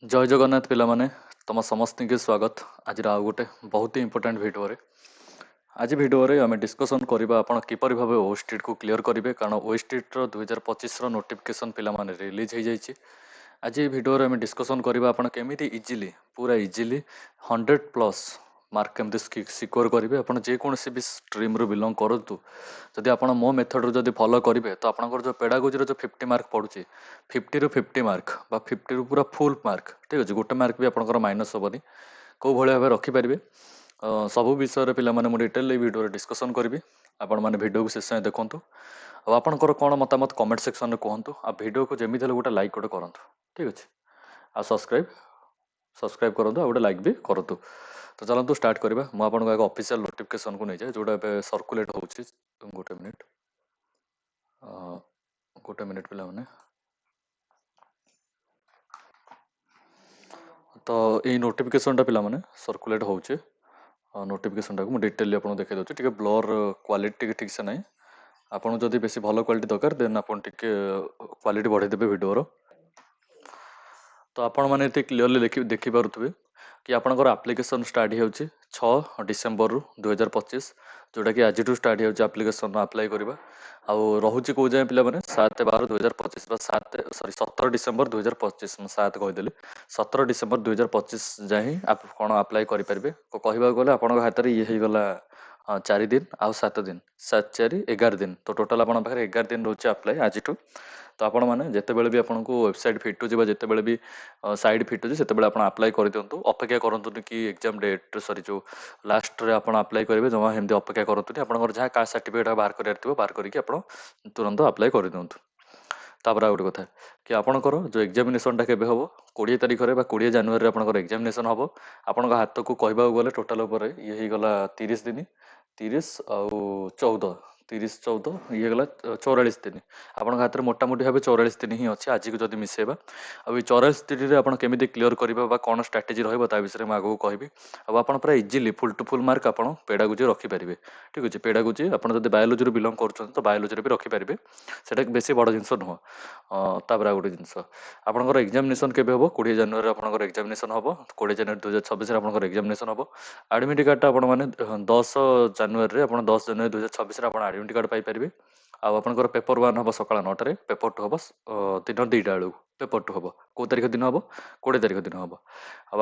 जय जगन्नाथ पिलामाने तुम समस्त के स्वागत आज आउ गोटे बहुत ही इंपोर्टेंट भिडियो आज भिडियो आम डिस्कसन करवा आपण किपर भाव ओस्टिट को क्लीयर करेंगे कारण ओस्टिट 2025 नोटिफिकेशन पिलामाने रिलीज हो जाइए। आज ये भिडियो आम डिस्कसन करवा आपण केमी इजिली पूरा इजिली 100+ मार्क केमती सिक्योर करेंगे आप जेकोसी भी स्ट्रीम रू बिलंग करूँ जदि आप मो मेथड रू जदि फॉलो करेंगे तो आपंकर जो पेडागोजी जो 50 मार्क पड़ुଛି 50 ରୁ 50 मार्क बा 50 ରୁ पूरा फुल मार्क ठीक अच्छे गोटे मार्क भी आपंकर माइनस हेनी कौ भाई भाव रखिपारे सबू विषय पे मैं डिटेल भिडियो डिस्कसन करी आपण मैंने भिडियो को शेष देखूँ आपंकर कौन मतामत कमेंट सेक्शन में कहतु आ भिडियो को जमी गोटे लाइक गोटे करूँ ठीक अच्छे आ सब्सक्राइब करूँ आ गोटे लाइक भी करूँ। तो चलतु स्टार्ट करवा मुझे आपको एक ऑफिशियल नोटिफिकेशन को नहीं जाए जोटा सर्कुलेट हो गोटे मिनिट पे मैंने तो यही नोटिफिकेशन पे मैंने सर्कुलेट हो नोटिफिकेशन टाक मुझे डिटेल आपको देखा दूसरी ब्लर क्वालिटी ठीक से ना आपको जब बेस भल क्वालिटी दरकार देन आप क्वालिटी बढ़ाईदेवे भिडियोर। तो आपण मैंने क्लीयरली देखिपे कि आपंकर आप्लिकेसन स्टार्ट हो 6 डिसेम्बर 2025 जोटा कि आज स्टार्ट हो आप्लिकेसन अप्लाई करवा आउ रोचे कौ जाए पे 7/12/2025 सरी 17 डिसेम्बर 2025 7 कहीदेली 17 डिसेम्बर 2025 जाए आप कौन अप्लाई करेंगे कहवाक गले आप हाथ में ये होगा 4 दिन आउ 7 दिन 7 4 11 दिन तो टोटाल आप 11 दिन रोचे अप्लाई आज। तो आपण मैंने जितेबाला भी आपको वेबसाइट फिटुची जितेबाला भी साइड फिटुची से अप्लाई कर दिंतु अपेक्षा करूँ कि एग्जाम डेट सरी जो लास्ट रे आप अप्लाई करेंगे जमा एमती अपेक्षा करूँ आप जहाँ कास्ट सर्टिफिकेट बाहर कर बाहर करके आप तुरंत अप्लाई कर दिंतु। तापर आ गोटे कथा कि आपणकर जो एग्जामिनेशन टा केबे हम 20 तारिख में 20 जनवरी आपंकर एग्जामिनेशन हम आपण हाथ को कहवाक गले टोटाल ये गला 30 दिन 30 आउ 14 30 14 ये गला 44 दिन आपन हाथ में मोटामोटी भाव 44 दिन ही अच्छे आज को जब मिसेबा आ 44 दिन में आपड़ केमी क्लीयर करेंगे कौन स्ट्राटेजी रहा विषय में आगे कहबी आप पूरा easily full to full mark आप पेडागोजी रखिपारे ठीक अच्छे पेडागोजी आप बायोलोजी बिलंग कर तो बायोलोजी भी रखिपारे से बेस बड़ जिन नुह। तापर आ गोटे जिनस आपंकर एग्जामिनेशन केबे हम 20 जनवरी आपंकर एग्जामिनेशन हम 20 जनवरी 2026 आपंकर एग्जामिनेशन हम आडमिट कार्ड आप 10 जनवरी 10 जनवरी 2026 आप आडमिट कार्ड पाइपर आपंकर पेपर 1 हम सका 9 पेपर 2 हम दिन 2टा बेलू पेपर 2 हम कौ तारीख दिन हम 20 तारीख दिन हम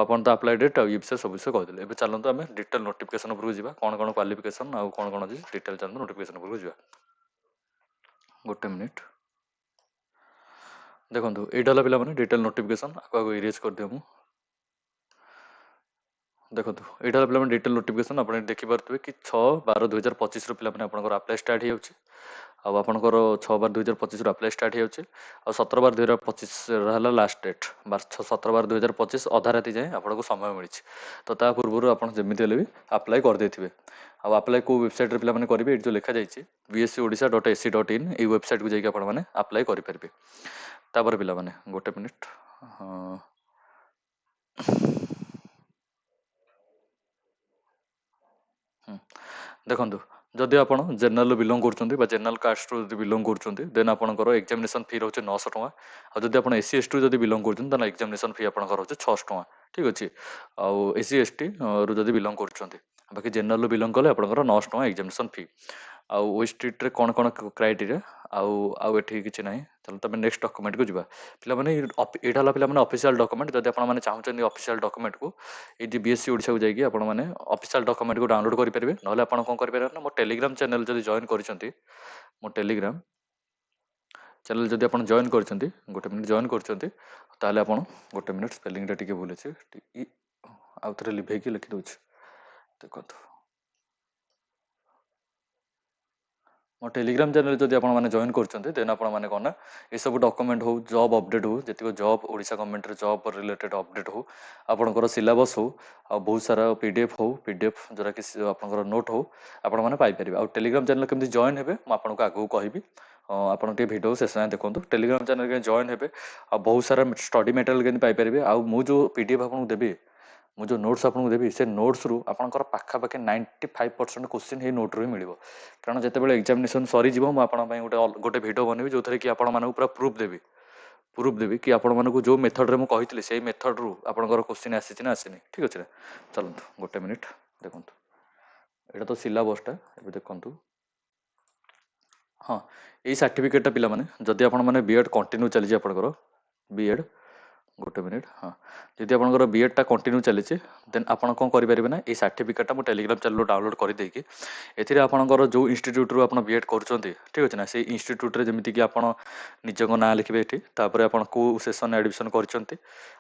आप तो अप्लाई डेट ये विषय सब विषय कहते हैं। चलते आम डिटेल नोटिफिकेशन उपरକୁ ଯିବା कौन कौन क्वालिफिकेशन आउ कौन कौन अच्छी डिटेल चलते नोटिफिकेशन उपरକୁ ଯିବା गोटे मिनिट देखो यहाँ पे मैंने डिटेल नोटिफिकेशन आपको इरेज कर दिया देखो यहाँ पे डिटेल नोटिफिकेशन आप देखिपे कि 6/12/2025 पे अप्लाई स्टार्ट हो आपंकर 6/12/2025 अप्लाई स्टार्ट हो 17/12/2025 रहा लास्ट डेट 17/12/2025 अधा राति जाए आपको समय मिली तो ता पूर्व आप जमी भी अप्लाई करदे अप्लाई को वेबसाइट पे मैंने करेंगे जो लिखा जाइए bscodisha.ac.in ये वेबसाइट को जाकि आपने अप्लाई करेंगे। तापर पिला माने गोटे मिनिट देखो जदि आप जेनराल बिलंग कर जेनराल कास्ट बिलंग कर आपंकर एग्जामिनेशन फी रोचे 900 टका और जब आप एस सी एस टी जब बिलंग कर एग्जामिनेशन फी आप 600 टका ठीक अच्छे आउ एस सी एस टी रु जब बिलंग कर बाकी जेनराल बिलंग कले आप 900 टका एग्जामिनेशन फी आउ वेस्ट्रीट रे कौन कौन क्राइटेरिया आउ एठी किसी ना चलो तुम नेक्स्ट डॉक्यूमेंट को जीवा पे यहाँ पे ऑफिशियल डॉक्यूमेंट जब आप चाहते ऑफिशियल डॉक्यूमेंट को ये बीएससी ओडिशा को जाइए आपने ऑफिशियल डॉक्यूमेंट को डाउनलोड करेंगे ना आप कौन करेंगे ना मो टेलीग्राम चैनल जब जॉइन कर मो टेलीग्राम चैनल जब आप जॉइन कर गोटे मिनिट जॉइन कर गोटे मिनिट स्पेलिंग टी भूल अच्छे आउ थे लिभेक लिखिदे देखो मो टेलीग्राम चैनल जब आप जॉइन करन आपने कौन ना ये सब डॉक्यूमेंट हो जॉब अपडेट हो जी job Odisha government job related update हो आपंकर सिलेबस हो आ बहुत सारा पीडीएफ हो पीडीएफ जोरा कि आपंकर नोट हो आपने पाइपर आ टेलीग्राम चैनल केमती जॉइन हे आपको आगू कहि आप भिडियो शेष देखो टेलीग्राम चैनल के जॉइन हे आ बहुत सारा स्टडी मटेरियल के पाइपर आ मुझे पीडीएफ आपको देवी मुझे नोट्स आपको देवी से नोट्स रु आपंकर पाखापाखि 95% क्वेश्चन ये नोट रू ही मिल कारण जिते एग्जामिनेशन सरीज मुझे गोटे गोटे भिडियो बनवि जो थे कि पूरा प्रूफ देवी प्रूफ देवी कि आपण मानक जो मेथड रे मु कहितली सेही मेथड रु आपनकर क्वेश्चन आसीछि ना आसीनी ठीक अछि ना चलନ୍ତୁ गोटे मिनिट देखंतु एटा तो सिलेबसटा एबे देखंतु हाँ एई सर्टिफिकेटटा पिला माने जदि आपण माने बीएड कंटिन्यू चली आपनकर बीएड गोटे मिनिट हाँ जदि आपनकर बीएडटा कंटिन्यू चली देन आपण कोन करि परिबे ना ए सर्टिफिकेटटा मो टेलीग्राम चैनल डाउनलोड कर देकी एथिरे आपनकर जो इंस्टीट्यूट रु आपण बीएड करूचंती ठीक अछि ना से इंस्टीट्यूट रे जेमिति कि आपण निजको नाम लिखिबे एठी तापर आपण को सेशन एडमिशन करचंती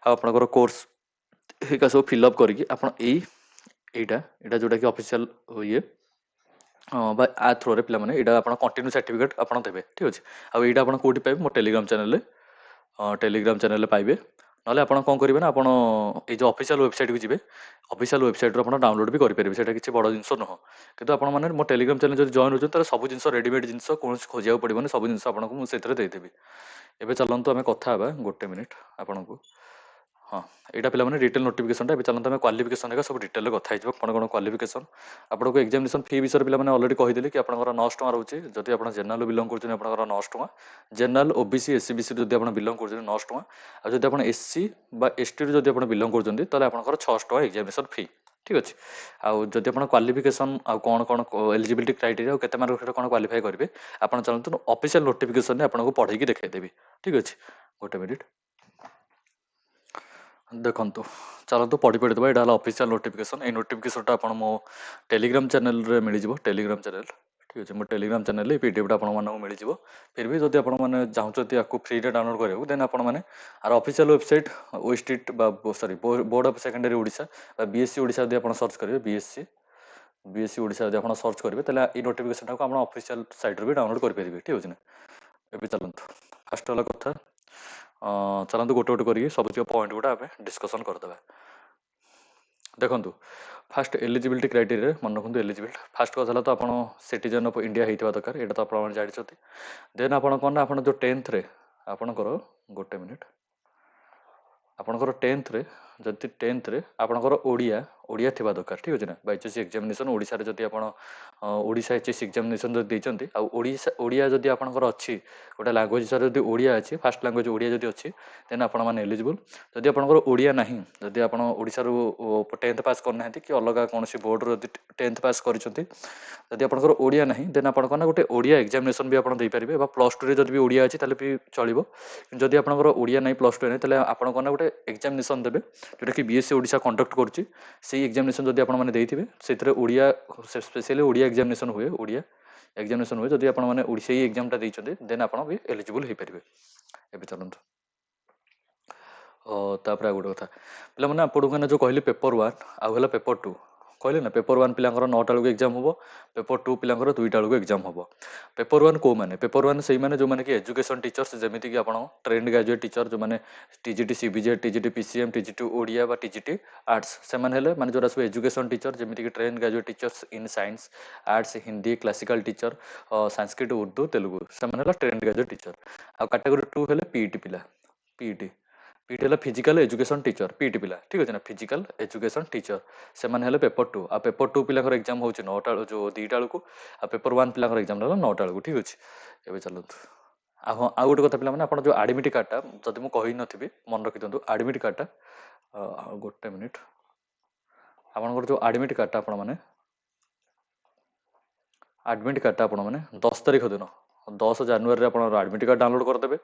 आ आपनकर कोर्स हेका सब फिल अप करके आपण एटा एटा जोटा कि ऑफिशियल ये बा आ थ्रो रे पिला माने एटा आपण कंटिन्यू सर्टिफिकेट आपण देबे ठीक अछि आ एटा आपण कोठी पाइबे मो टेलीग्राम चैनल पाइबे नले आपण कोन करिवे ना आपण ए जो ऑफिशियल वेबसाइट को जिवे ऑफिशियल वेबसाइट रो आपण डाउनलोड भी करि परिबे सेटा किछि बड़ जिंस न हो किंतु आपण माने मो टेलीग्राम चैनल जदि जॉइन होजो त सब जिंस रेडीमेड जिंस कोन खोजिया पड़िबोनी सब जिंस आपण को मु सेतरे देई देबी एबे चलंतु हमें कथा हबा गोटे मिनिट आपण को हाँ यहाँ पे डिटेल नोटिफिकेशन चलते आम क्वालिफिकेशन सब डिटेल कथा कौन कौन क्वालिफिकेशन आपको एग्जामिनेशन फी विषय पे अलरेडी कहीदेली कि आप 900 टका रोचे जदि आप जेनराल बिलंग कर 900 टका जेनराल ओबीसी एससी बीसी जब आप बिलंग कर 900 टका जब आप एससी बा एसटी जब आप बिलंग कर आप 600 टका एग्जामिनेशन फी ठीक अच्छे आउ जब आप क्वालिफिकेशन आउ कौन कौन एलिजिबिलिटी क्राइटेरिया और केते मार्क कौन क्वालिफाई करेंगे आप चलते ऑफिशियल नोटिफिकेशन आपको पढ़ेगी देखदेवी ठीक अच्छे गोटे मिनिट देखो चलते पढ़ी पढ़ी देवा यहाँ ऑफिशियल नोटिफिकेशन ये नोटिफिकेशनटा आप टेलीग्राम चैनल रे मिल जाव टेलीग्राम चैनल ठीक अच्छे मोर टेलीग्राम चैनल पीडीएफ मिल जाव फिर भी जब आपने चाहते आपको फ्री डाउनलोड करेंगे देन आपने आर official website OST sorry board of secondary Odisha BSC Odisha जब आप सर्च करेंगे बीएससी ओडिशा जब आप सर्च करेंगे तो ये नोटिफिकेशन को आप ऑफिशियल साइट भी डाउनलोड करेंगे ठीक अच्छे ना ये चलते फास्ट वाला कथा चलते गोटे गोटे करिए सब पॉइंट गुड़ा आम डिस्कसन करदे देखो फास्ट एलिजिबिलिटी क्राइटेरिया मन रखु एलिजिबिलिटी फास्ट कथा तो आप सिटीजन ऑफ इंडिया होता दरकार यहाँ तो आप जानते देन आप कौन ना आप जो 10th रे आपणकर गोटे मिनिट आपणकर 10th रे जदि 10th रे आपणकर ओडिया ओडिया थिबा दरकार ठीक अच्छे ना बाईचेस एग्जामिनेशन ओडिशा रे जदि आपण ओडिशा एचएस एग्जामिनेशन जदि देइचंती आ ओडिया जदि आपणकर अछि गोटे लैंग्वेज हिसाब जदि ओडिया अछि फास्ट लैंग्वेज ओडिया जदि अछि देन आपण माने एलिजिबल जदि आपणकर ओडिया नाही जदि आपण ओडिशा रो 10th पास करना कि अलग कौन बोर्ड रो 10th पास करिसंती जदि आपणकर ओडिया नाही देन आपण कोना गोटे ओडिया एग्जामिनेशन भी आपण देइ परिबे बा +2 रे जदि भी ओडिया अछि ताले भी चलिबो जदि आपणकर ओडिया नाही +2 नाही ताले आपण कोना गोटे एग्जामिनेशन देबे जोटा कि बीएससी ओडिशा कंडक्ट करूची से एग्जामिनेशन जदि आपण माने देइथिबे सेतरे ओडिया स्पेशली ओडिया एग्जामिनेशन हुए ओडिया एग्जामिनेशन हुए जदि आपण माने ओडिशा एग्जाम टा देइछंती देन आपण भी एलिजिबल हे परिबे एबे चलंतु तापर आ गोटे कथा पे मैंने आपको जो कहली पेपर 1 आउ है पेपर 2 कहले ना पेपर 1 पिलांकर 9टा बेलू एग्जाम हम पेपर 2 पिलांकर 2टा बेलू एग्जाम हम पेपर 1 को मैंने पेपर 1 से मैंने जो मैंने कि एजुकेशन टीचर्स जमीती कि आप ट्रेंड ग्रेजुएट टीचर जो मैंने TGT CBZ TGT PCM TGT Odia बा टीजीटी आर्ट्स से मैंने जो सब एजुकेशन टीचर जमीती कि trained graduate teachers in science arts Hindi classical teacher Sanskrit Urdu Telugu से ट्रेंड ग्रेजुएट टीचर आ कैटेगरी 2 है पीईटी पिला पीईटी पीटी है फिजिकल एजुकेशन टीचर पीटी पिला ठीक अच्छे ना फिजिकल एजुकेशन टीचर से मैंने पेपर 2 आ पेपर 2 पिलांकर एग्जाम होची 9टा जो 2टा बेलू आ पेपर 1 पिलांकर एग्जाम 9टा बेलू ठीक अच्छे एवं चलतु हाँ आउ गोटे कथा पे आप जो आडमिट कार्डटा जब मुझे कही नी मन रखी दिखाँ आडमिट कार्डटा गोटे मिनिट आपंकर जो आडमिट कार्डटा आप आडमिट कार्डटा आप 10 तारीख दिन 10 जानुरी आप आडमिट कार्ड डाउनलोड करदे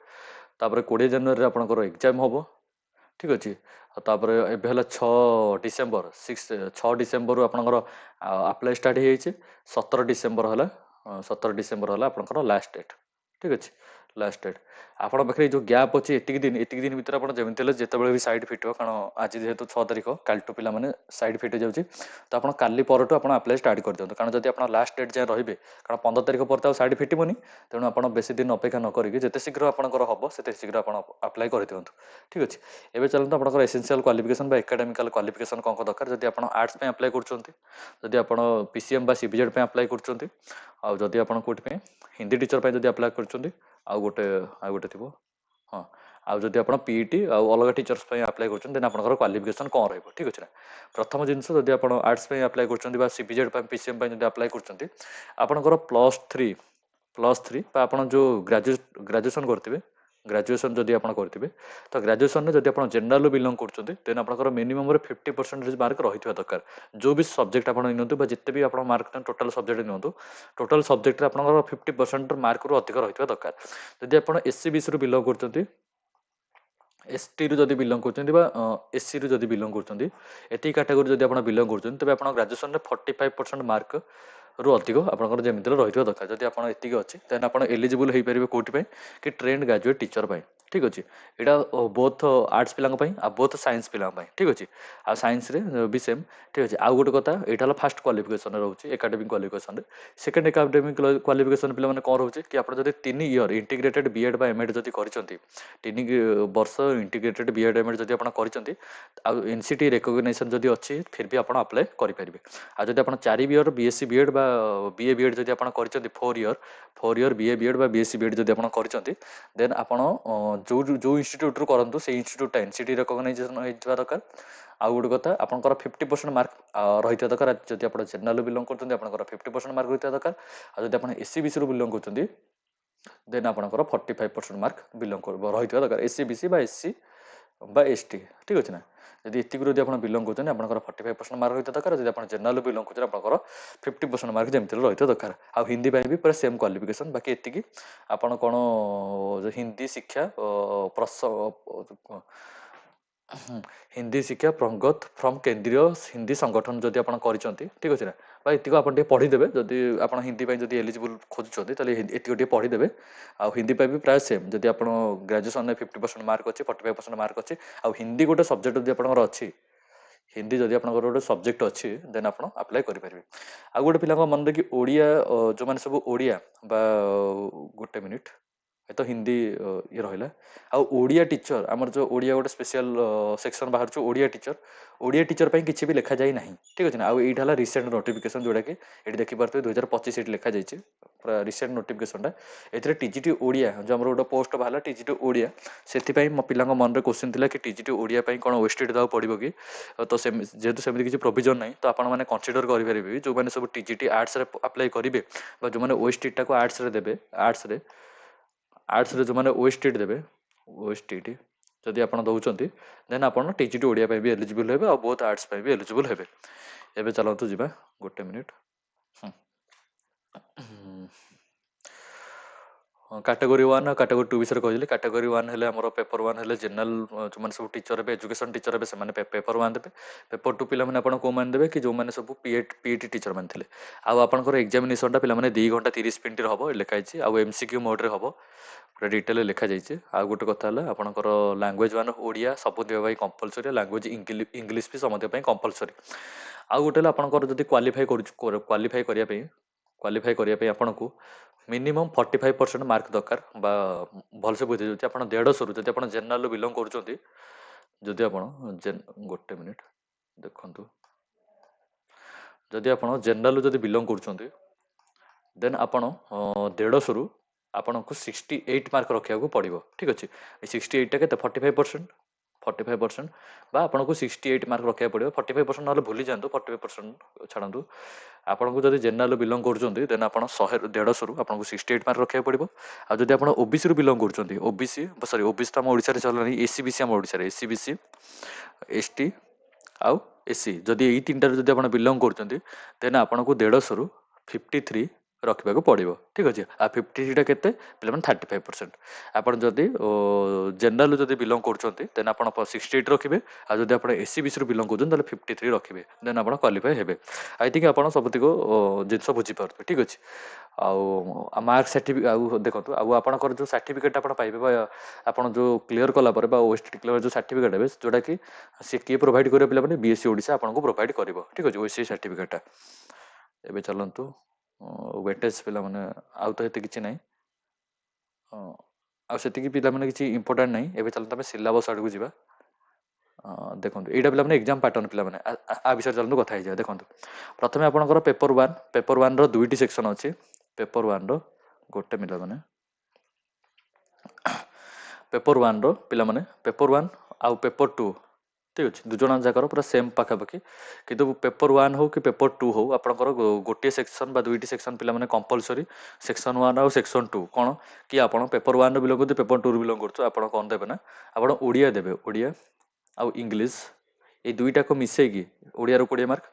तापर 20 जानुरी आपंकर एग्जाम हम ठीक अच्छे तापर एवं 6 डिसेम्बर 6 डिसेम्बर आपंकर आप्लाय स्टार्ट हो 17 डिसेम्बर है 17 डिसेम्बर है आपंकर लास्ट डेट ठीक अच्छे लास्ट डेट आपड़ पाखे जो गैप अच्छे एतिक दिन भितर आप जमी जिते भी साइड फिट कारण आज जेहेतु 6 तारीख कल पिला साइड फिट जाऊँगी तो आप काली परठू आप आप्लाय स्टार्ट कर दिखाँ कारण जब आप लास्ट डेट जाए रे कारण 15 तारीख पर तो साइड फिटबनी तेणु आप बेस दिन अपेक्षा न करी जिते शीघ्र आपंकर हम से शीघ्र आप आप्लाय कर दिखाँ ठीक अच्छे एवं चलते आप एसेंशियल क्वालिफिकेशन एकेडमिकल क्वालिफिकेशन कौन दरकार जब आप आर्ट्स पे आप्लाय कर आप पीसीएम सीबीजेड पे आप्लाय कर आदि आप कौटी हिंदी टीचर पे जब आप्लाय कर आउ गोटे थी हाँ आउ जब आप पीईटी आउ अलग टीचर्स पे आप्लाय कर देन आपंकर क्वालिफिकेशन कौन रही ठीक अच्छे ना प्रथम जिनस जब आप आर्ट्स पे आप्लाय कर सीबीजेड पीसीएम पे जब आप्लाय कर +3 आप जो ग्रेजुएशन करते ଗ୍ରାଜୁଏସନ୍ ଯଦି ଆପଣ କରିଥିବେ ତ ଗ୍ରାଜୁଏସନ୍ରେ ଯଦି ଆପଣ ଜେନେରାଲରୁ ବିଲଙ୍ଗ କରୁଛନ୍ତି ଦେନ୍ ଆପଣଙ୍କର ମିନିମମ୍ରେ 50% ମାର୍କ ରହିଥିବା ଦରକାର। ଯେଉଁ ବି ସବଜେକ୍ଟ ଆପଣ ନିଅନ୍ତୁ ବା ଯେତେ ବି ଆପଣ ମାର୍କ ଟୋଟାଲ୍ ସବଜେକ୍ଟ ନିଅନ୍ତୁ ଟୋଟାଲ୍ ସବଜେକ୍ଟରେ ଆପଣଙ୍କର 50% ମାର୍କରୁ ଅଧିକ ରହିଥିବା ଦରକାର। ଯଦି ଆପଣ SC/BCରୁ ବିଲଙ୍ଗ କରୁଛନ୍ତି, STରୁ ଯଦି ବିଲଙ୍ଗ କରୁଛନ୍ତି ବା SCରୁ ଯଦି ବିଲଙ୍ଗ କରୁଛନ୍ତି, ଏତିକି କାଟାଗୋରୀ ଯଦି ଆପଣ ବିଲଙ୍ଗ କରୁଛନ୍ତି ତେବେ ଆପଣ ଗ୍ରାଜୁଏସନ୍ରେ 45% ମାର୍କରୁ ଅଧିକ ଆପଣଙ୍କର ଯେମିତିରେ ରହିଥିବା ଦରକାର। ଯଦି ଆପଣ ଏତିକି ଅଛି ଦେନ୍ ଆପଣ ଏଲିଜିବୁଲ୍ ହେଇପାରିବେ କେଉଁଥିପାଇଁ କି ଟ୍ରେଣ୍ଡ ଗ୍ରାଜୁଏଟ୍ ଟିଚର୍ ପାଇଁ। ଠିକ୍ ଅଛି, ଏଇଟା ବୋଥ୍ ଆର୍ଟ୍ସ ପିଲାଙ୍କ ପାଇଁ ଆଉ ବୋଥ୍ ସାଇନ୍ସ ପିଲାଙ୍କ ପାଇଁ। ଠିକ୍ ଅଛି, ଆଉ ସାଇନ୍ସରେ ବି ସେମ୍। ଠିକ୍ ଅଛି, ଆଉ ଗୋଟେ କଥା ଏଇଟା ହେଲା ଫାଷ୍ଟ କ୍ୱାଲିଫିକେସନ୍ ରହୁଛି ଏକାଡେମିକ୍ କ୍ୱାଲିଫିକେସନ୍ରେ। ସେକେଣ୍ଡ ଏକାଡେମିକ୍ କ୍ୱାଲିଫିକେସନ୍ ପିଲାମାନେ କ'ଣ ରହୁଛି କି ଆପଣ ଯଦି 3 ଇୟର୍ ଇଣ୍ଟିଗ୍ରେଟେଡ୍ B.Ed ବା M.Ed ଯଦି କରିଛନ୍ତି, 3 ବର୍ଷ ଇଣ୍ଟିଗ୍ରେଟେଡ୍ B.Ed M.Ed ଯଦି ଆପଣ କରିଛନ୍ତି ଆଉ NCT ରେକଗ୍ନାଇଜେସନ୍ ଯଦି ଅଛି ଫିର୍ ବି ଆପଣ ଆପ୍ଲାଏ କରିପାରିବେ। ଆଉ ଯଦି ଆପଣ 4 ଇୟର୍ BSc B.Ed ବା BA B.Ed ଯଦି ଆପଣ କରିଛନ୍ତି 4 ଇୟର୍ BA B.Ed ବା BSc B.Ed ଯଦି ଆପଣ କରିଛନ୍ତି ଦେନ୍ ଆପଣ ଯେଉଁ ଇନଷ୍ଟିଟ୍ୟୁଟ୍ରୁ କରନ୍ତୁ ସେଇ ଇନଷ୍ଟିଟ୍ୟୁଟ୍ଟା NCT ରେକଗ୍ନାଇଜେସନ୍ ହେଇଥିବା ଦରକାର। ଆଉ ଗୋଟେ କଥା ଆପଣଙ୍କର 50% ମାର୍କ ରହିଥିବା ଦରକାର। ଯଦି ଆପଣ ଜେନେରାଲରୁ ବିଲଙ୍ଗ କରୁଛନ୍ତି ଆପଣଙ୍କର 50% ମାର୍କ ରହିଥିବା ଦରକାର। ଆଉ ଯଦି ଆପଣ SC/BCରୁ ବିଲଙ୍ଗ କରୁଛନ୍ତି ଦେନ୍ ଆପଣଙ୍କର 45% ମାର୍କ ରହିଥିବା ଦରକାର। SC/BC ବା SC ବା ST। ଠିକ୍ ଅଛି ନା, ଯଦି ଏତିକିରୁ ଯଦି ଆପଣ ବିଲଙ୍ଗ କରୁଛନ୍ତି ଆପଣଙ୍କର 45% ମାର୍କ ରହିଥିବା ଦରକାର। ଯଦି ଆପଣ ଜେନେରାଲରୁ ବିଲଙ୍ଗ କରୁଛନ୍ତି ଆପଣଙ୍କର 50% ମାର୍କ ଯେମିତି ରହିଥିବା ଦରକାର। ଆଉ ହିନ୍ଦୀ ପାଇଁ ବି ପୁରା ସେମ୍ କ୍ୱାଲିଫିକେସନ୍, ବାକି ଏତିକି ଆପଣ କ'ଣ ହିନ୍ଦୀ ଶିକ୍ଷା ହିନ୍ଦୀ ଶିକ୍ଷା ପ୍ରଙ୍ଗତ ଫ୍ରମ୍ କେନ୍ଦ୍ରୀୟ ହିନ୍ଦୀ ସଂଗଠନ ଯଦି ଆପଣ କରିଛନ୍ତି। ଠିକ୍ ଅଛି ନା, ବା ଏତିକି ଆପଣ ଟିକେ ପଢ଼ିଦେବେ। ଯଦି ଆପଣ ହିନ୍ଦୀ ପାଇଁ ଯଦି ଏଲିଜିବୁଲ୍ ଖୋଜୁଛନ୍ତି ତାହେଲେ ଏତିକି ଟିକେ ପଢ଼ିଦେବେ। ଆଉ ହିନ୍ଦୀ ପାଇଁ ବି ପ୍ରାୟ ସେମ୍, ଯଦି ଆପଣ ଗ୍ରାଜୁଏସନ୍ରେ 50% ମାର୍କ ଅଛି, 45% ମାର୍କ ଅଛି, ଆଉ ହିନ୍ଦୀ ଗୋଟେ ସବଜେକ୍ଟ ଯଦି ଆପଣଙ୍କର ଅଛି, ହିନ୍ଦୀ ଯଦି ଆପଣଙ୍କର ଗୋଟେ ସବଜେକ୍ଟ ଅଛି ଦେନ୍ ଆପଣ ଆପ୍ଲାଏ କରିପାରିବେ। ଆଉ ଗୋଟେ ପିଲାଙ୍କ ମନରେ କି ଓଡ଼ିଆ ଯେଉଁମାନେ ସବୁ ଓଡ଼ିଆ ବା ଗୋଟେ ମିନିଟ୍ ତ ହିନ୍ଦୀ ଇଏ ରହିଲା। ଆଉ ଓଡ଼ିଆ ଟିଚର୍ ଆମର ଯେଉଁ ଓଡ଼ିଆ ଗୋଟେ ସ୍ପେଶିଆଲ ସେକ୍ସନ୍ ବାହାରୁଛି ଓଡ଼ିଆ ଟିଚର୍ ପାଇଁ କିଛି ବି ଲେଖାଯାଇ ନାହିଁ। ଠିକ୍ ଅଛି ନା, ଆଉ ଏଇଟା ହେଲା ରିସେଣ୍ଟ ନୋଟିଫିକେସନ୍ ଯେଉଁଟାକି ଏଠି ଦେଖିପାରୁଥିବେ 2025 ଏଠି ଲେଖାଯାଇଛି ପୁରା ରିସେଣ୍ଟ ନୋଟିଫିକେସନ୍ଟା। ଏଥିରେ TGT ଓଡ଼ିଆ ଯେଉଁ ଆମର ଗୋଟେ ପୋଷ୍ଟ ବାହାରିଲା TGT ଓଡ଼ିଆ, ସେଥିପାଇଁ ମୋ ପିଲାଙ୍କ ମନରେ କ୍ୱେଶ୍ଚିନ୍ ଥିଲା କି TGT ଓଡ଼ିଆ ପାଇଁ କ'ଣ OSTET ଦେବାକୁ ପଡ଼ିବ କି? ତ ଯେହେତୁ ସେମିତି କିଛି ପ୍ରୋଭିଜନ୍ ନାହିଁ ତ ଆପଣମାନେ କନସିଡର୍ କରିପାରିବେ ଯେଉଁମାନେ ସବୁ TGT ଆର୍ଟ୍ସରେ ଆପ୍ଲାଏ କରିବେ ବା ଯେଉଁମାନେ OSTETଟାକୁ ଆର୍ଟ୍ସରେ ଦେବେ, ଆର୍ଟ୍ସରେ ଯେଉଁମାନେ OSTET ଦେବେ, OSTET ଯଦି ଆପଣ ଦେଉଛନ୍ତି ଦେନ୍ ଆପଣ TGT ଓଡ଼ିଆ ପାଇଁ ବି ଏଲିଜିବୁଲ୍ ହେବେ ଆଉ ବୋଥ୍ ଆର୍ଟ୍ସ ପାଇଁ ବି ଏଲିଜିବୁଲ୍ ହେବେ। ଏବେ ଚାଲନ୍ତୁ ଯିବା ଗୋଟେ ମିନିଟ୍। କାଟାଗୋରୀ 1 ଆଉ କାଟାଗୋରୀ 2 ବିଷୟରେ କହିଲି। କାଟାଗୋରୀ 1 ହେଲେ ଆମର ପେପର୍ 1 ହେଲେ ଜେନେରାଲ ଯେଉଁମାନେ ସବୁ ଟିଚର୍ ହେବେ, ଏଜୁକେସନ୍ ଟିଚର୍ ହେବେ, ସେମାନେ ପେପର୍ 1 ଦେବେ। ପେପର୍ 2 ପିଲାମାନେ ଆପଣ କେଉଁମାନେ ଦେବେ କି ଯେଉଁମାନେ ସବୁ PET ଟିଚର୍ ମାନେ ଥିଲେ। ଆଉ ଆପଣଙ୍କର ଏକ୍ଜାମିନେସନ୍ଟା ପିଲାମାନେ 2 ଘଣ୍ଟା 30 ମିନିଟ୍ରେ ହେବ ଲେଖା ହେଇଛି, ଆଉ MCQ ମୋଡ଼୍ରେ ହେବ, ପୁରା ଡିଟେଲ୍ ଲେଖା ଯାଇଛି। ଆଉ ଗୋଟେ କଥା ହେଲା ଆପଣଙ୍କର ଲାଙ୍ଗୁଏଜ୍ ଓଡ଼ିଆ ସମସ୍ତଙ୍କ ପାଇଁ କମ୍ପଲସରି, ଲାଙ୍ଗୁଏଜ୍ ଇଂଲିଶ ବି ସମସ୍ତଙ୍କ ପାଇଁ କମ୍ପଲସରି। ଆଉ ଗୋଟେ ହେଲା ଆପଣଙ୍କର ଯଦି କ୍ୱାଲିଫାଇ କରିବା ପାଇଁ ଆପଣଙ୍କୁ ମିନିମମ୍ 45% ମାର୍କ ଦରକାର। ବା ଭଲସେ ବୁଝିଯାଉଛି ଆପଣ 150ରୁ ଯଦି ଆପଣ ଜେନେରାଲରୁ ବିଲଙ୍ଗ କରୁଛନ୍ତି, ଯଦି ଆପଣ ଗୋଟେ ମିନିଟ୍ ଦେଖନ୍ତୁ, ଯଦି ଆପଣ ଜେନେରାଲରୁ ଯଦି ବିଲଙ୍ଗ କରୁଛନ୍ତି ଦେନ୍ ଆପଣ 150ରୁ ଆପଣଙ୍କୁ 68 ମାର୍କ ରଖିବାକୁ ପଡ଼ିବ। ଠିକ୍ ଅଛି, ଏ 68ଟା କେତେ 45% ବା ଆପଣଙ୍କୁ 68 ମାର୍କ ରଖିବାକୁ ପଡ଼ିବ। 45% ନହେଲେ ଭୁଲି ଯାଆନ୍ତୁ, 45% ଛାଡ଼ନ୍ତୁ। ଆପଣଙ୍କୁ ଯଦି ଜେନେରାଲରୁ ବିଲଙ୍ଗ କରୁଛନ୍ତି ଦେନ୍ ଆପଣ 150ରୁ ଆପଣଙ୍କୁ 68 ମାର୍କ ରଖିବାକୁ ପଡ଼ିବ। ଆଉ ଯଦି ଆପଣ OBCରୁ ବିଲଙ୍ଗ କରୁଛନ୍ତି, OBC ତ ଆମ ଓଡ଼ିଶାରେ ଚଳିଲାନି, SC/BC ଆମ ଓଡ଼ିଶାରେ, SC/BC ST ଆଉ SC ଯଦି ଏଇ ତିନିଟାରୁ ଯଦି ଆପଣ ବିଲଙ୍ଗ କରୁଛନ୍ତି ଦେନ୍ ଆପଣଙ୍କୁ 150ରୁ 53 ରଖିବାକୁ ପଡ଼ିବ। ଠିକ୍ ଅଛି, ଆଉ 53ଟା କେତେ ପିଲାମାନେ 35%। ଆପଣ ଯଦି ଜେନେରାଲରୁ ଯଦି ବିଲଙ୍ଗ କରୁଛନ୍ତି ଦେନ୍ ଆପଣ 68 ରଖିବେ। ଆଉ ଯଦି ଆପଣ SC/BCରୁ ବିଲଙ୍ଗ କରୁଛନ୍ତି ତାହେଲେ 53 ରଖିବେ, ଦେନ୍ ଆପଣ କ୍ୱାଲିଫାଏ ହେବେ। ଆଇ ଥିଙ୍କ ଆପଣ ସବୁତିକ ଜିନିଷ ବୁଝିପାରୁଥିବେ। ଠିକ୍ ଅଛି, ଆଉ ମାର୍କ ସାର୍ଟିଫିକେଟ୍ ଆଉ ଦେଖନ୍ତୁ, ଆଉ ଆପଣଙ୍କର ଯେଉଁ ସାର୍ଟିଫିକେଟ୍ ଆପଣ ପାଇବେ ବା ଆପଣ ଯେଉଁ କ୍ଲିୟର କଲା ପରେ ବା OSTET କ୍ଲିୟର ଯେଉଁ ସାର୍ଟିଫିକେଟ୍ ହେବେ ଯେଉଁଟାକି ସେ କିଏ ପ୍ରୋଭାଇଡ଼ କରିବ ପିଲାମାନେ, BSc ଓଡ଼ିଶା ଆପଣଙ୍କୁ ପ୍ରୋଭାଇଡ଼ କରିବ। ଠିକ୍ ଅଛି, OSCE ସାର୍ଟିଫିକେଟ୍ଟା। ଏବେ ଚାଲନ୍ତୁ ୱେଟେଜ୍ ପିଲାମାନେ, ଆଉ ତ ଏତେ କିଛି ନାହିଁ, ଆଉ ସେତିକି ପିଲାମାନେ କିଛି ଇମ୍ପୋର୍ଟାଣ୍ଟ ନାହିଁ। ଏବେ ଚାଲନ୍ତୁ ଆମେ ସିଲାବସ୍ ଆଡ଼କୁ ଯିବା। ଦେଖନ୍ତୁ ଏଇଟା ପିଲାମାନେ ଏକ୍ଜାମ୍ ପାଟର୍ନ, ପିଲାମାନେ ଆ ବିଷୟରେ ଚାଲନ୍ତୁ କଥା ହେଇଯିବା। ଦେଖନ୍ତୁ ପ୍ରଥମେ ଆପଣଙ୍କର ପେପର୍ 1ର 2ଟି ସେକ୍ସନ୍ ଅଛି। ପେପର୍ 1ର ଗୋଟେ ପିଲାମାନେ ପେପର୍ 1ର ପିଲାମାନେ ପେପର୍ 1 ଆଉ ପେପର୍ 2 ଠିକ୍ ଅଛି ଦୁଇ ଜଣ ଯାକର ପୁରା ସେମ୍ ପାଖାପାଖି କିନ୍ତୁ ପେପର୍ ୱାନ୍ ହଉ କି ପେପର୍ ଟୁ ହଉ ଆପଣଙ୍କର ଗୋଟିଏ ସେକ୍ସନ୍ ବା ଦୁଇଟି ସେକ୍ସନ୍ ପିଲାମାନେ କମ୍ପଲସରି ସେକ୍ସନ୍ ୱାନ୍ ଆଉ ସେକ୍ସନ୍ ଟୁ କ'ଣ କି ଆପଣ ପେପର୍ ୱାନ୍ରୁ ବିଲଙ୍ଗ କରୁଛୁ ପେପର୍ ଟୁରୁ ବିଲଙ୍ଗ କରୁଛୁ ଆପଣ କ'ଣ ଦେବେ ନା ଆପଣ ଓଡ଼ିଆ ଦେବେ ଓଡ଼ିଆ ଆଉ ଇଂଲିଶ ଏଇ ଦୁଇଟାକୁ ମିଶେଇକି ଓଡ଼ିଆରୁ 20 ମାର୍କ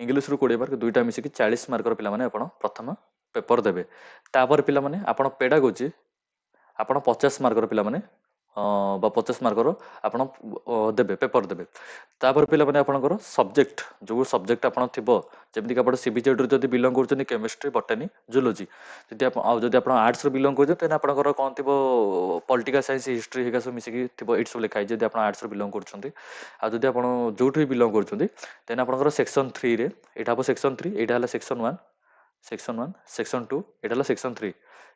ଇଂଲିଶରୁ 20 ମାର୍କ ଦୁଇଟା ମିଶିକି 40 ମାର୍କର ପିଲାମାନେ ଆପଣ ପ୍ରଥମ ପେପର୍ ଦେବେ ତାପରେ ପିଲାମାନେ ଆପଣ ପେଡାଗୋଜି ଆପଣ 50 ମାର୍କର ପିଲାମାନେ ବା 50 ମାର୍କର ଆପଣ ଦେବେ ପେପର୍ ଦେବେ ତାପରେ ପିଲାମାନେ ଆପଣଙ୍କର ସବଜେକ୍ଟ ଯେଉଁ ସବଜେକ୍ଟ ଆପଣ ଥିବ ଯେମିତିକି ଆପଣ ସିବିଜେଡ଼ରୁ ଯଦି ବିଲଙ୍ଗ କରୁଛନ୍ତି କେମିଷ୍ଟ୍ରି ବଟାନି ଜୁଲୋଜି ଯଦି ଆପଣ ଆଉ ଯଦି ଆପଣ ଆର୍ଟ୍ସରୁ ବିଲଙ୍ଗ କରୁଛନ୍ତି ତାହେଲେ ଆପଣଙ୍କର କ'ଣ ଥିବ ପଲିଟିକାଲ ସାଇନ୍ସ ହିଷ୍ଟ୍ରି ହେରିକା ସବୁ ମିଶିକି ଥିବ ଏଇଠି ସବୁ ଲେଖା ହେଇଛି ଯଦି ଆପଣ ଆର୍ଟ୍ସରୁ ବିଲଙ୍ଗ କରୁଛନ୍ତି ଆଉ ଯଦି ଆପଣ ଯେଉଁଠି ବି ବିଲଙ୍ଗ କରୁଛନ୍ତି ଦେନ୍ ଆପଣଙ୍କର ସେକ୍ସନ୍ 3ରେ ଏଇଟା ହେବ ସେକ୍ସନ୍ 3 ଏଇଟା ହେଲା ସେକ୍ସନ୍ 1 ସେକ୍ସନ୍ 2 ଏଇଟା ହେଲା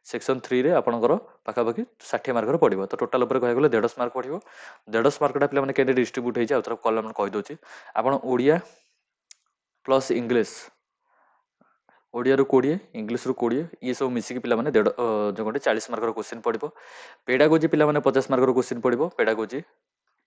ସେକ୍ସନ୍ 3ରେ ଆପଣଙ୍କର ପାଖାପାଖି 60 ମାର୍କର ପଡ଼ିବ ତ ଟୋଟାଲ୍ ଉପରେ କହିବାକୁ ଗଲେ 150 ମାର୍କ ପଡ଼ିବ 150 ମାର୍କଟା ପିଲାମାନେ କେମିତି ଡିଷ୍ଟ୍ରିବ୍ୟୁଟ୍ ହେଇଛି ଆଉ ଥରେ କଲମ୍ କହିଦେଉଛି ଆପଣ ଓଡ଼ିଆ ପ୍ଲସ୍ ଇଂଲିଶ ଓଡ଼ିଆରୁ 20 ଇଂଲିଶରୁ 20 ଇଏ ସବୁ ମିଶିକି ପିଲାମାନେ ଯେଉଁ ଗୋଟେ 40 ମାର୍କର କୋଶ୍ଚିନ୍ ପଡ଼ିବ ପେଡାଗୋଜି ପିଲାମାନେ 50 ମାର୍କର କୋଶ୍ଚିନ୍ ପଡ଼ିବ ପେଡାଗୋଜି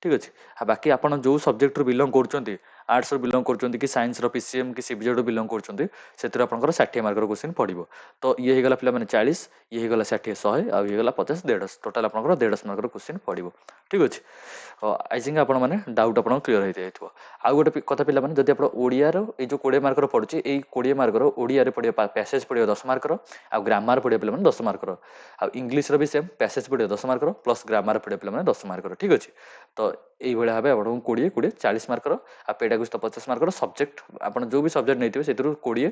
ଠିକ୍ ଅଛି ଆଉ ବାକି ଆପଣ ଯେଉଁ ସବଜେକ୍ଟରୁ ବିଲଙ୍ଗ କରୁଛନ୍ତି ଆର୍ଟ୍ସରୁ ବିଲଙ୍ଗ କରୁଛନ୍ତି କି ସାଇନ୍ସର ପିସିଏମ୍ କି ସିବିଜେଡ଼ରୁ ବିଲଙ୍ଗ କରୁଛନ୍ତି ସେଥିରୁ ଆପଣଙ୍କର 60 ମାର୍କର କୋଶ୍ଚିନ୍ ପଡ଼ିବ ତ ଇଏ ହେଇଗଲା ପିଲାମାନେ 40 ଇଏ ହେଇଗଲା 60 100 ଆଉ ଇଏ ହେଇଗଲା 50 150 ଟୋଟାଲ୍ ଆପଣଙ୍କର 150 ମାର୍କର କୋଶ୍ଚିନ୍ ପଡ଼ିବ ଠିକ୍ ଅଛି ଆଇ ଥିଙ୍କ ଆପଣମାନେ ଡାଉଟ୍ ଆପଣଙ୍କ କ୍ଲିୟର ହେଇଯାଇଥିବ ଆଉ ଗୋଟେ କଥା ପିଲାମାନେ ଯଦି ଆପଣ ଓଡ଼ିଆର ଏଇ ଯେଉଁ 20 ମାର୍କର ପଡ଼ୁଛି ଏଇ 20 ମାର୍କର ଓଡ଼ିଆରେ ପଡ଼ିବ ପ୍ୟାସେଜ୍ ପଡ଼ିବ 10 ମାର୍କର ଆଉ ଗ୍ରାମାର ପଡ଼ିବ ପିଲାମାନେ 10 ମାର୍କର ଆଉ ଇଂଲିଶର ବି ସେମ୍ ପ୍ୟାସେଜ୍ ପଡ଼ିବ 10 ମାର୍କର ପ୍ଲସ୍ ଗ୍ରାମାର ପଡ଼ିବ ପିଲାମାନେ 10 ମାର୍କର ଠିକ୍ ଅଛି ତ এইଭଳିଆ ଭାବେ ଆପଣଙ୍କୁ 20 20 40 ମାର୍କର ଆଉ ପେଡାଗୋଜି ତ 50 ମାର୍କର ସବଜେକ୍ଟ ଆପଣ ଯେଉଁ ବି ସବଜେକ୍ଟ ନେଇଥିବେ ସେଥିରୁ 20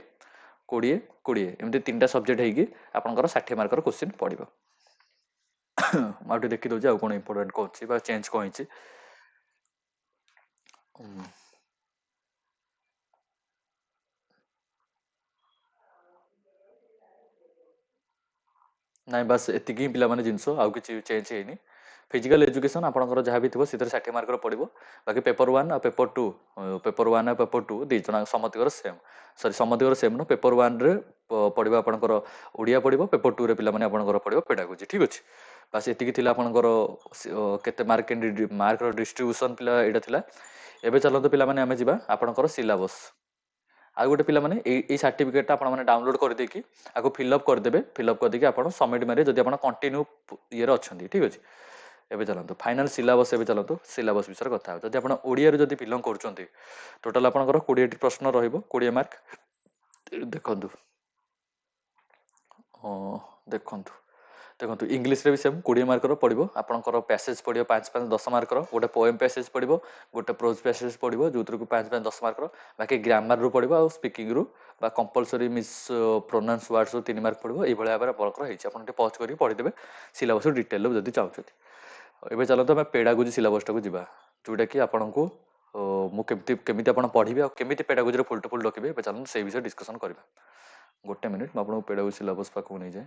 20 20 ଏମିତି ତିନିଟା ସବଜେକ୍ଟ ହେଇକି ଆପଣଙ୍କର 60 ମାର୍କର କୋଶ୍ଚିନ୍ ପଡ଼ିବ ମୁଁ ଆଉ ଟିକେ ଦେଖିଦେଉଛି ଆଉ କ'ଣ ଇମ୍ପୋର୍ଟାଣ୍ଟ କ'ଣ ଅଛି ବା ଚେଞ୍ଜ କ'ଣ ହେଇଛି ନାଇଁ ବାସ୍ ଏତିକି ହିଁ ପିଲାମାନେ ଜିନିଷ ଆଉ କିଛି ଚେଞ୍ଜ ହେଇନି ଫିଜିକାଲ ଏଜୁକେସନ୍ ଆପଣଙ୍କର ଯାହା ବି ଥିବ ସେଥିରେ 60 ମାର୍କର ପଡ଼ିବ ବାକି ପେପର୍ ୱାନ୍ ଆଉ ପେପର୍ ଟୁ ଦୁଇ ଜଣ ସମସ୍ତଙ୍କର ସେମ୍ ସମସ୍ତଙ୍କର ସେମ୍ ନୁହଁ ପେପର୍ ୱାନ୍ରେ ପଡ଼ିବ ଆପଣଙ୍କର ଓଡ଼ିଆ ପଡ଼ିବ ପେପର୍ ଟୁରେ ପିଲାମାନେ ଆପଣଙ୍କର ପଡ଼ିବ ପେଡାଗୋଜି ଠିକ୍ ଅଛି ବାସ୍ ଏତିକି ଥିଲା ଆପଣଙ୍କର କେତେ ମାର୍କର ଡିଷ୍ଟ୍ରିବ୍ୟୁସନ୍ ପିଲା ଏଇଟା ଥିଲା ଏବେ ଚାଲନ୍ତୁ ପିଲାମାନେ ଆମେ ଯିବା ଆପଣଙ୍କର ସିଲାବସ୍ ଆଉ ଗୋଟେ ପିଲାମାନେ ଏଇ ସାର୍ଟିଫିକେଟଟା ଆପଣମାନେ ଡାଉନଲୋଡ୍ କରିଦେଇକି ଆକୁ ଫିଲ୍ଅପ୍ କରିଦେବେ ଫିଲ୍ଅପ୍ କରିଦେଇକି ଆପଣ ସବମିଟ୍ ମାରିବେ ଯଦି ଆପଣ କଣ୍ଟିନ୍ୟୁ ଇଏରେ ଅଛନ୍ତି ଠିକ୍ ଅଛି ଏବେ ଚାଲନ୍ତୁ ଫାଇନାଲ୍ ସିଲାବସ୍ ଏବେ ଚାଲନ୍ତୁ ସିଲାବସ୍ ବିଷୟରେ କଥା ହେବ ଯଦି ଆପଣ ଓଡ଼ିଆରୁ ଯଦି ବିଲଙ୍ଗ କରୁଛନ୍ତି ଟୋଟାଲ୍ ଆପଣଙ୍କର 20ଟି ପ୍ରଶ୍ନ ରହିବ 20 ମାର୍କ ଦେଖନ୍ତୁ ଦେଖନ୍ତୁ ଦେଖନ୍ତୁ ଇଂଲିଶରେ ବି ସେମ୍ 20 ମାର୍କର ପଡ଼ିବ ଆପଣଙ୍କର ପ୍ୟାସେଜ୍ ପଡ଼ିବ 5 5 10 ମାର୍କର ଗୋଟେ ପୋଏମ୍ ପ୍ୟାସେଜ୍ ପଡ଼ିବ ଗୋଟେ ପ୍ରୋଜ୍ ପ୍ୟାସେଜ୍ ପଡ଼ିବ ଯେଉଁଥିରୁ 5 5 10 ମାର୍କର ବାକି ଗ୍ରାମାରରୁ ପଡ଼ିବ ଆଉ ସ୍ପିକିଂରୁ ବା କମ୍ପଲସରି ମିସ୍ ପ୍ରୋନାଉନ୍ସ ୱାର୍ଡ଼ସରୁ 3 ମାର୍କ ପଡ଼ିବ ଏଇଭଳିଆ ଭାବରେ ଆପଣଙ୍କର ହେଇଛି ଆପଣ ଟିକେ ପଜ୍ କରିକି ପଢ଼ିଦେବେ ସିଲାବସ୍ ଡିଟେଲରୁ ଯଦି ଚାହୁଁଛନ୍ତି ଏବେ ଚାଲନ୍ତୁ ଆମେ ପେଡାଗୋଜି ସିଲାବସ୍ଟାକୁ ଯିବା ଯେଉଁଟାକି ଆପଣଙ୍କୁ ମୁଁ କେମିତି ଆପଣ ପଢ଼ିବେ ଆଉ କେମିତି ପେଡାଗୋଜିର ଫୁଲ୍ ଟୁ ଫୁଲ୍ ରଖିବେ ଏବେ ଚାଲନ୍ତୁ ସେଇ ବିଷୟରେ ଡିସ୍କସନ୍ କରିବା ଗୋଟେ ମିନିଟ୍ ମୁଁ ଆପଣଙ୍କୁ ପେଡାଗୋଜି ସିଲାବସ୍ ପାଖକୁ ନେଇଯାଏ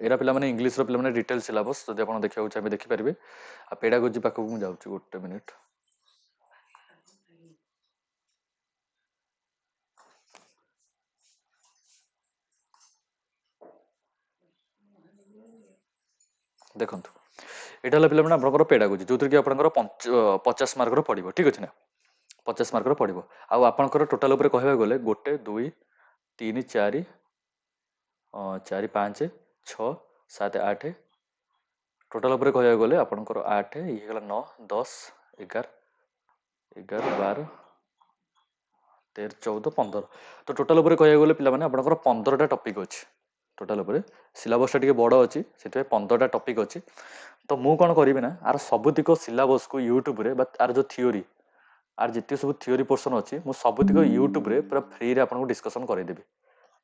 ଏରା ପିଲାମାନେ ଇଂଲିଶର ପିଲାମାନେ ଡିଟେଲ୍ ସିଲାବସ୍ ଯଦି ଆପଣ ଦେଖିବାକୁ ଚାହିଁବେ ଦେଖିପାରିବେ ଆଉ ପେଡାଗୋଜି ପାଖକୁ ମୁଁ ଯାଉଛି ଗୋଟେ ମିନିଟ୍ ଦେଖନ୍ତୁ ଏଇଟା ହେଲା ପିଲାମାନେ ଆପଣଙ୍କର ପେଡାଗୋଜି ଯେଉଁଥିରେ କି ଆପଣଙ୍କର 50 ମାର୍କର ପଡ଼ିବ ଠିକ୍ ଅଛି ନା 50 ମାର୍କର ପଡ଼ିବ ଆଉ ଆପଣଙ୍କର ଟୋଟାଲ୍ ଉପରେ କହିବାକୁ ଗଲେ 1 2 3 4 4 5 6 7 8 ଟୋଟାଲ୍ ଉପରେ କହିବାକୁ ଗଲେ ଆପଣଙ୍କର 8 ଇଏ ହେଇଗଲା 9 10 11 12 13 14 15 ତ ଟୋଟାଲ୍ ଉପରେ କହିବାକୁ ଗଲେ ପିଲାମାନେ ଆପଣଙ୍କର 15ଟା ଟପିକ୍ ଅଛି ଟୋଟାଲ୍ ଉପରେ ସିଲାବସ୍ଟା ଟିକେ ବଡ଼ ଅଛି ସେଥିପାଇଁ 15ଟା ଟପିକ୍ ଅଛି ତ ମୁଁ କ'ଣ କରିବି ନା ଆର ସବୁତିକ ସିଲାବସ୍କୁ ୟୁଟ୍ୟୁବରେ ବା ଆର ଯେଉଁ ଥିଓରି ଆର ଯେତିକି ସବୁ ଥିଓରି ପୋର୍ସନ୍ ଅଛି ମୁଁ ସବୁତିକ ୟୁଟ୍ୟୁବରେ ପୁରା ଫ୍ରିରେ ଆପଣଙ୍କୁ ଡିସ୍କସନ୍ କରେଇଦେବି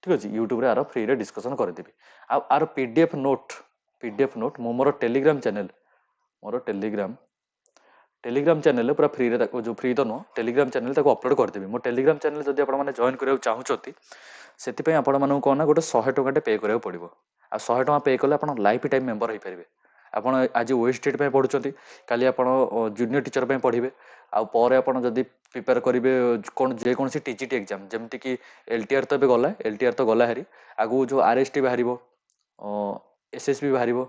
ଠିକ୍ ଅଛି ୟୁଟ୍ୟୁବରେ ଆର ଫ୍ରିରେ ଡିସ୍କସନ୍ କରିଦେବି ଆଉ ଆର PDF ନୋଟ୍ ମୁଁ ମୋର ଟେଲିଗ୍ରାମ ଚ୍ୟାନେଲରେ ପୁରା ଫ୍ରିରେ ତାକୁ ଯେଉଁ ଫ୍ରି ତ ନୁହଁ ଟେଲିଗ୍ରାମ ଚ୍ୟାନେଲ ତାକୁ ଅପଲୋଡ଼ କରିଦେବି ମୋ ଟେଲିଗ୍ରାମ ଚ୍ୟାନେଲ ଯଦି ଆପଣମାନେ ଜଏନ୍ କରିବାକୁ ଚାହୁଁଛନ୍ତି ସେଥିପାଇଁ ଆପଣମାନଙ୍କୁ କ'ଣ ନା ଗୋଟେ 100 ଟଙ୍କାଟେ ପେ କରିବାକୁ ପଡ଼ିବ ଆଉ 100 ଟଙ୍କା ପେ କଲେ ଆପଣ ଲାଇଫ୍ ଟାଇମ୍ ମେମ୍ବର ହେଇପାରିବେ ଆପଣ ଆଜି OSTET ପାଇଁ ପଢ଼ୁଛନ୍ତି କାଲି ଆପଣ ଜୁନିୟର ଟିଚର ପାଇଁ ପଢ଼ିବେ ଆଉ ପରେ ଆପଣ ଯଦି ପ୍ରିପେୟାର କରିବେ କ'ଣ ଯେକୌଣସି TGT ଏକ୍ଜାମ୍ ଯେମିତିକି LTR ତ ଏବେ ଗଲା LTR ତ ଗଲା ହେରି ଆଗକୁ ଯେଉଁ RST ବାହାରିବ SSB ବାହାରିବ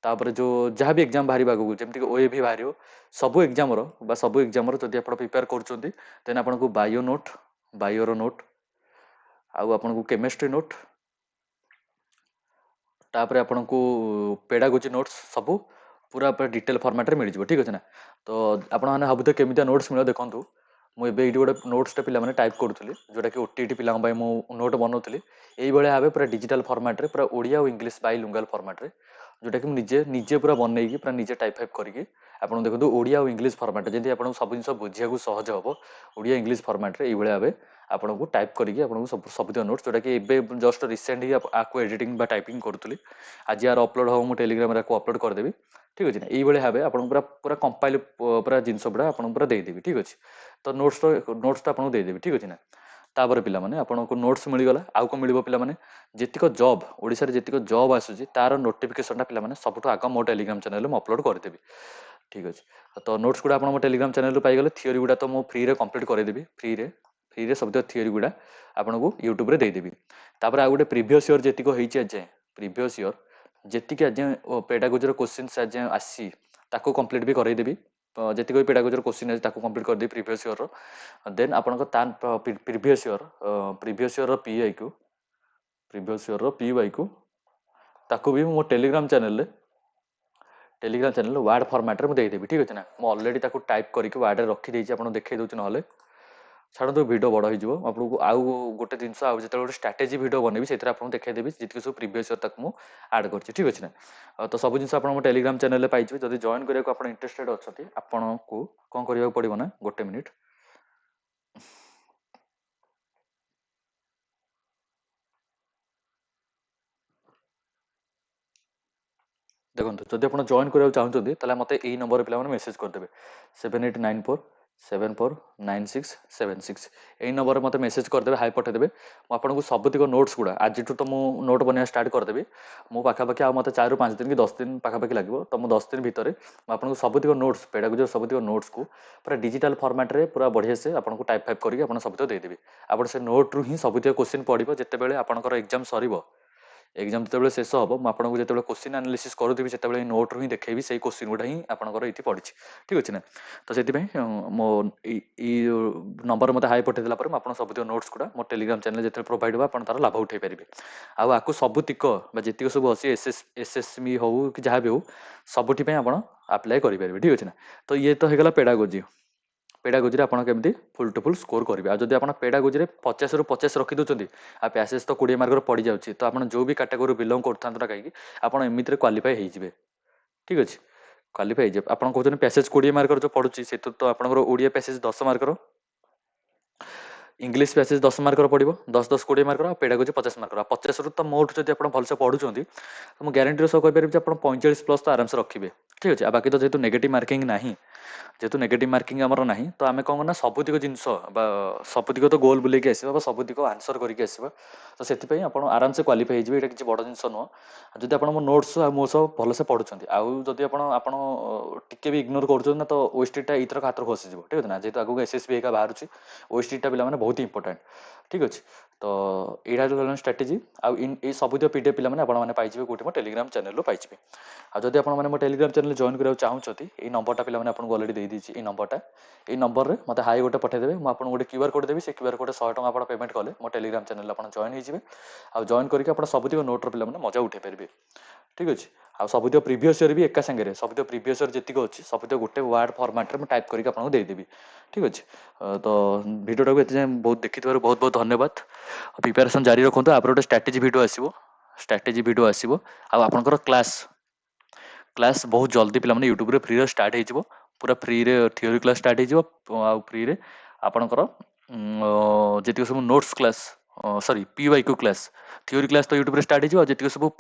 तापर जो जहाँ भी एग्जाम बाहर आगू जमीक ओएभी बाहर सब एग्जाम सब एग्जाम जब आप प्रिपेयर कर देन आपको बायो नोट बायोर नोट आउ आपको केमिस्ट्री नोट तापर आपको पेडागोजी नोट्स सब पूरा पूरा डिटेल फॉर्मेट रे मिल जाए ठीक अच्छे ना। तो आपण मैंने भावुथे केमिया नोट्स मिले देखूँ मुझे ये गोटे नोट्सटे पे टाइप करूँ जोटा कि ओटीटी पिला नोट बनाऊली यही भाव पूरा डिजिटल फॉर्मेट रे पूरा ओडिया और इंग्लिश बाइलिंगुअल फॉर्मेट रे जोटा कि निजे निजे पूरा बनईकी पूरा निजे टाइप फाइप करके आप देखो ओडिया और इंग्लिश फॉर्मेट जमी आपको सब जिन बुझा सहज हम ओडिया इंग्लिश फॉर्मेट रे ये भाव आपको टाइप करके आपको सब नोट्स जोटा कि जस्ट रिसेंट ही आपको एडिटिंग टाइपिंग करूँ आज यार अपलोड हम मुझे टेलीग्राम अपलोड करदेवी ठीक अच्छे ना यही भाव आपको पूरा पूरा कंपाइल पूरा जिनस गुड़ा आपको पूरा देदेवी ठीक अच्छे। तो नोट्स आपको देदेवी ठीक अच्छे ना। तापर पिला माने आपको नोट्स मिलगला आउ कौन मिल पे जितक जॉब ओडिशा रे जितक जॉब आसूसी तार नोटिफिकेशन पिला सब आग मो टेलीग्राम चैनल में अपलोड करदेवी ठीक अच्छे। तो नोट्स गुड़ा आप टेलीग्राम चैनल पाइगले थियोरी गुड़ा तो मुझे फ्री कंप्लीट करदेवी फ्री रे सब थियोरी गुड़ा आपको यूट्यूब रे देदेवी। तापर आ गोटे प्रीवियस इयर जीक होजे प्रीवियस इयर जी आज पेडागोजी क्वेश्चन आज आसी ताको कंप्लीट भी करदेवी जी भी पेडागोजी क्वेश्चन आज कंप्लीट करदेवी प्रीवियस इयर देन आपको previous year previous year PY को ताको भी मो टेलीग्राम चैनल वार्ड फॉर्मेट रे देदेवी ठीक अच्छे ना। मुझे ऑलरेडी टाइप करके वार्ड रे रखी आप देखे दूसरी ना छाड़ू वीडियो बड़ हो आपको आउ गोटे जिन जो गोटे स्ट्राटेजी वीडियो बनैबी से आपको देखदेवी जी सब प्रीवियस इयर तक मुझे आड कर ठीक अच्छे ना। तो सब जिन आप टेलीग्राम चैनल पाइबे जब जॉइन करने को इंटरेस्टेड अच्छा आपन को कौन करने पड़ो ना गोटे मिनिट देखो जब आप जॉइन करा चाहते मत यही नंबर पे मेसेज करदे 7894749676 यही नंबर मत मेसेज करदे हाई पठेदेवे मुझे सबुतिक नोट्स गुड़ा आज तो मुझे नोट बनवा स्टार्ट करदेवी मो पाखापाखि मत 4 ରୁ 5 दिन कि 10 दिन पाखापाखि लगे तो मुझे 10 दिन भितर मुझे सबुतिक नोट्स पेडागोजी सबुतिक नोट्स को पूरा डिजिटल फॉर्मेट रे पूरा बढ़िया से आपको टाइप फाइप करके सबुतिक देदेवी आप से नोट रू ही सबुतिक क्वेश्चन पढ़ो जितेबाला आपंकर एग्जाम सर एग्जाम जो शेष हम मुझे जो क्वेश्चन एनालिसिस करूँ से नोट रू ही देखेबी से क्वेश्चन गुड़ा ही आपंकर ये पड़ी ठीक अच्छे ना। तो से मो नंबर मत हाई पठेदेला मुझे सब नोट्स गुड़ा मो टेलीग्राम चैनल जो प्रोवाइड हो तार लाभ उठे पारे आपको सबुतिक जी सब अच्छी एसएसएसमी हो कि जहाँ भी हो सबुठी आप अप्लाई करेंगे ठीक अच्छे ना। तो ये तो होगा पेडागोजी पेडागोजी आप केमी फुल टू फुल स्कोर करेंगे आज आप पेडागोजी 50 ରୁ 50 रखी दूसरी आ पैसेज तो 20 मार्क पड़ जाऊँगी तो आप जो भी कैटेगोरी बिलंग करता ना कहीं आप एमती क्वालिफाई होते ठीक अच्छे क्वालिफाई हो आप कहते पैसेज 20 मार्क जो पड़ुची से तो आपंकर Odia passage 10 marker English passage 10 marker पड़ो 10 20 मार्कर पेडागोजी 50 मार्कर 50 ରୁ तो मोट जब आप भलसे पढ़ुंट तो मुझे ग्यारंटी सह कहीपर आप 45+ तो आराम से रखिए ठीक अच्छे। बाकी तो जेहतु नेगेटिव मार्किंग ना जेहतु नेगेटिव मार्किंग आमर ना तो आम कौन करना सबुतिक जिनस सबुतिक तो गोल बुलेकी आसवा सबुतिक आंसर करके आसवा तो से आप आराम से क्वालिफाई हो ये किसी बड़ जिनस नुह जब आप नोट्स मो सब भलसे पढ़ुंट आदि टे भी इग्नोर कर तो ओएसटीटा इथर हाथ खसीज ठीक है ना जेहतु आगे एसएसबी का बाहर ओएसटीटा पे बहुत इंपोर्टेंट ठीक अच्छे। तो यहाँ स्ट्राटेजी आउ सबुत पीडीएफ पे पाइबे कौटे टेलीग्राम चैनल पाइबे आदि आप टेलीग्राम चैनल जॉइन करा चाहते ये नंबरटा पे आपको अलरेडी दे दीजिए नंबरटा ये नंबर में मत हाई गोटे पठेदेवे मुझे गोटे क्यूआर कोड देवी से क्यूआर कोड 100 टଙ୍କା आप पेमेंट कले मो टेलीग्राम चैनल आप जॉइन होइए आ जॉइन करके आप सबुतिक नोट्र पे मजा उठे पारे ठीक अच्छे। आ सबुत प्रीवियस इयर भी एका सागे सबुत प्रीवियस इयर जी अच्छी सबुत गोटे वार्ड फॉर्मेट में टाइप करके आपको देदेवी ठीक अच्छे। तो भिडियो टाक ये बहुत देखी बहुत बहुत धन्यवाद प्रिपेरेसन जारी रखुद आप गोटे स्ट्राटेजी भिडियो आसो आपंकर क्लास बहुत जल्दी पे यूट्यूब फ्री स्टार्ट हो पूरा फ्री रे थियोरी क्लास स्टार्ट हो फ्री रे आपणकर जी सब notes class sorry PYQ class theory class तो यूट्यूब स्टार्ट हो जी सब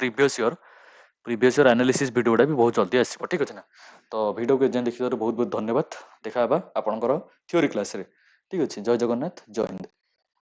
प्रीवियस इयर एनालिसिस वीडियो गुड़ा भी बहुत जल्दी आसो ठीक अच्छे ना। तो वीडियो को देखिए बहुत बहुत धन्यवाद देखा आपंकर थियोरी क्लास रे ठीक अच्छे। जय जगन्नाथ जय हिंद।